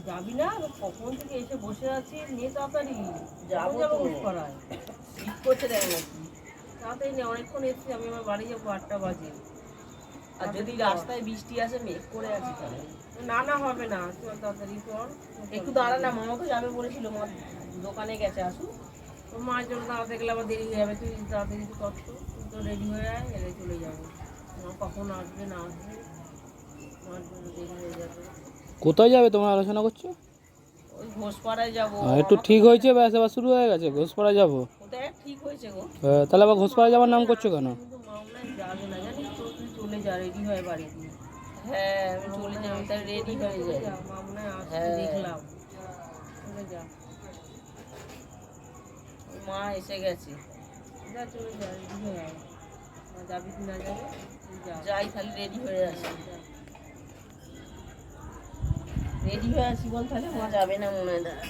যাবি না? কখন থেকে এসে বসে আছি, নিয়ে তাড়াতাড়ি যাবো তো। করায় শীত করছে দেখ নাকি। তাড়াতাড়ি নিয়ে, অনেকক্ষণ এসেছি আমি, আমার বাড়ি যাবো 8টা বাজে। আর যদি রাস্তায় বৃষ্টি আসে, মেঘ করে আছি তাহলে না না হবে না, চল তাড়াতাড়ি চল। একটু দাঁড়া না, মামাকে যাবে বলেছিল, মা দোকানে গেছে, আসুন। তোর মায়ের জন্য দাঁড়াতে গেলে আবার দেরি হয়ে যাবে, তুই তাড়াতাড়ি কিছু কর তো, তুই তো রেডি হয়ে আয়, এলে চলে যাবো। মা কখন আসবে না আসবে, মার জন্য দেরি হয়ে যাবে। কোথায় যাবে তোমরা আলোচনা করছো? ওই ঘোষপাড়ায় যাবো। একটু ঠিক হয়েছে, ব্যাস আবার শুরু হয়ে গেছে, ঘোষপাড়া যাবো। ওটাই ঠিক হয়েছে গো। তাহলে আবার ঘোষপাড়া যাওয়ার নাম করছো কেন? কিন্তু মামলা যাবে না জানিস তো, তুই চলে যা, রেডি হয়ে বাড়িতে। হ্যাঁ আমি চলে যাবো, তাই রেডি হয়ে যাই। মামলায় আসতে হ্যাঁ। দেখলাম, চলে যা। মা এসে গেছে। যা চলে যা, রেডি হয়ে আয়। মা যাবি কি না যাবে, তুই যা। যাই তাহলে রেডি হয়ে আসি। যা। রেডি হয়ে আসি বল, তাহলে মা যাবে না মনে হয়। দাঁড়া।